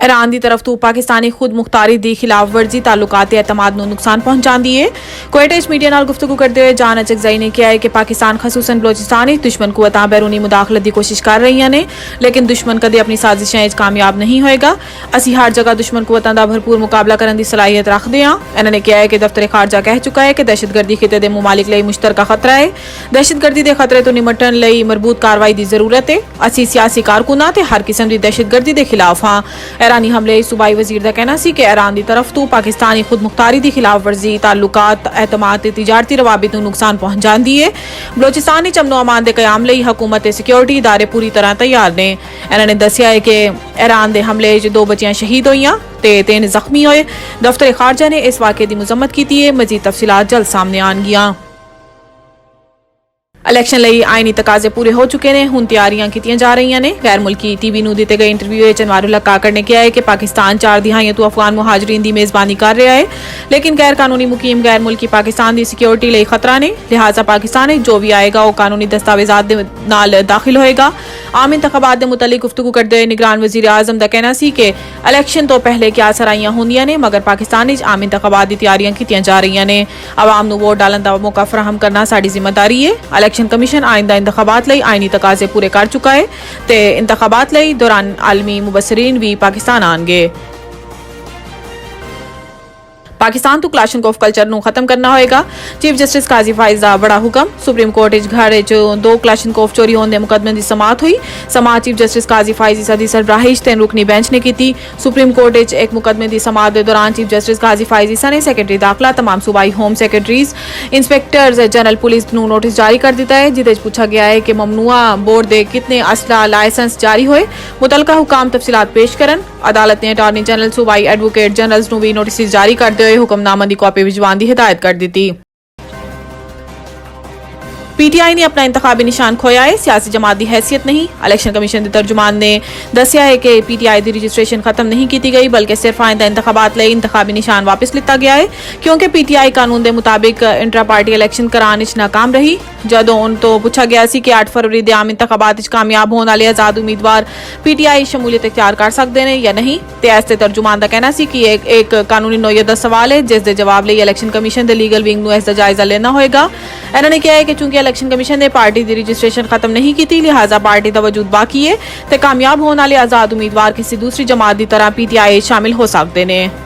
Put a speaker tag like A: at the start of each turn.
A: Iran की तरफ तो पाकिस्तानी खुद मुख्तारी की खिलाफ वर्जी ताल्लुकात एतमाद को नुकसान पहुंचा दिए। क्वेट मीडिया नाल गुफ्तगू करते हुए जान अचकजई ने कहा है कि पाकिस्तान खसूसन बलोचिस्तान दुश्मन कुव्वतां बैरूनी मुदाखलत की कोशिश कर रही ने, लेकिन दुश्मन कदे अपनी साजिशें कामयाब नहीं होएगा। असी हर जगह दुश्मन कुव्वतां दा भरपूर मुकाबला करने की सलाहियत रखते हैं। इन्होंने कहा है कि दफ्तर खारजा कह चुका है कि दहशतगर्दी खिते के मुमालिक लिए मुश्तरका खतरा है। दहशतगर्दी के खतरे तो निपटन लिए मरबूत कार्रवाई की जरूरत है। असी सियासी कारकुनां ते हर किस्म की दहशतगर्दी के खिलाफ हाँ। ईरानी हमले सूबाई वजीर का कहना सी कि ईरान की तरफ तो पाकिस्तानी खुद मुख्तारी की खिलाफ वर्जी ताल्लुकात एतमाद ते तिजारती रवाबित नूं नुकसान पहुंचाती है। बलोचिस्तान अमनो अमान के कयाम लई हुकूमत ते सिक्योरिटी इदारे पूरी तरह तैयार ने। इन्होंने दस्सिया है कि ईरान के हमले च 2 बच्चियां शहीद होईयां ते 3 जख्मी होए। दफ्तर खारजा ने इस वाक़े की मजम्मत की है। मजीद तफसीलात जल्द सामने आनगियां। इलैक्शन लई आईनी तकाजे पूरे हो चुके ने, हुण तैयारियां कीतियां जा रही ने। गैर मुल्की टीवी नूं दिते गए इंटरव्यू में अनवारुल्लाह काकड़ ने कहा है कि पाकिस्तान 4 दिहाइयां तो अफगान मुहाजिरीन की मेजबानी कर रहा है, लेकिन गैर कानूनी मुकीम गैर मुल्की पाकिस्तान की सिक्योरिटी लई खतरा ने। लिहाजा पाकिस्तान जो भी आएगा वह कानूनी दस्तावेजात नाल दाखिल होएगा। आम इंतखाबात के मुतल्लिक गुफ्तगू करते हुए निगरान वजीर आजम का कहना सी कि इलैक्शन तो पहले क्या सराइयां होंदियां ने, मगर पाकिस्तान आम इंतखाबात की तैयारियां कीतियां जा रही ने। आवाम नूं वोट डालन का मौका फराहम करना साडी जिम्मेदारी है। इलैक्शन कमीशन आइंदा इंतखाबात लई आईनी तकाजे पूरे कर चुका है ते इंतखाबात लई दौरान आलमी मुबसरीन भी पाकिस्तान आएंगे। पाकिस्तान तो क्लाशनकोफ कल्चर नूं खत्म करना होएगा। चीफ जस्टिस काजी फाइज दा बड़ा हुक्म। सुप्रीम कोर्ट घर 2 क्लाशनकोफ चोरी होने मुकदमे की समात हुई। समात चीफ जस्टिस काजी फाइज की सदी सरबराही 3 रुकनी बेंच ने की। सुप्रीम कोर्ट एक मुकदमे की समात के दौरान चीफ जस्टिस काजी फाइज ने सैकटरी दाखिला तमाम सूबाई होम सैकटरीज इंस्पैक्टर जनरल पुलिस नूं नोटिस जारी कर दिता है, जिदे पूछा गया है कि ममनुआ बोर्ड के कितने असला लाइसेंस जारी होए। मुतलका हुकाम तफसीलात पेश करन। अदालत ने अटार्नी जनरल सूबाई एडवोकेट जनरल्स नूं भी नोटिस जारी करते हुए हुक्मनामा की कॉपी भिजवाने की हिदायत कर दी थी। पीटीआई ने अपना इंतखाबी निशान खोया है, सियासी जमात की हैसियत नहीं। इलैक्शन कमीशन के तर्जुमान ने दस्सिया है कि पीटीआई की रजिस्ट्रेशन खत्म नहीं की गई, बल्कि सिर्फ आइंदा इंतखाबात लई इंतखाबी निशान वापस लिता गया है, क्योंकि पीटीआई कानून के मुताबिक इंट्रा पार्टी इलैक्शन कराने नाकाम रही। जदों उन तो पूछा गया सी कि 8 फरवरी के आम इंतखाबात कामयाब होने वाले आजाद उम्मीदवार पीटीआई शमूलियत इख्तियार कर सकते हैं या नहीं, तो ऐसे तर्जुमान का कहना सी कि एक कानूनी नोयत का सवाल है, जिसके जवाब लिए इलैक्शन कमीशन के लीगल विंग नूं इसका जायजा लेना होएगा। इन्होंने कहा है कि चूंकि इलैक्शन कमीशन ने पार्टी की रजिस्ट्रेशन खत्म नहीं की, लिहाजा पार्टी का वजूद बाकी है, तो कामयाब होने वाले आजाद उम्मीदवार किसी दूसरी जमात की तरह पीटीआई शामिल हो सकते हैं।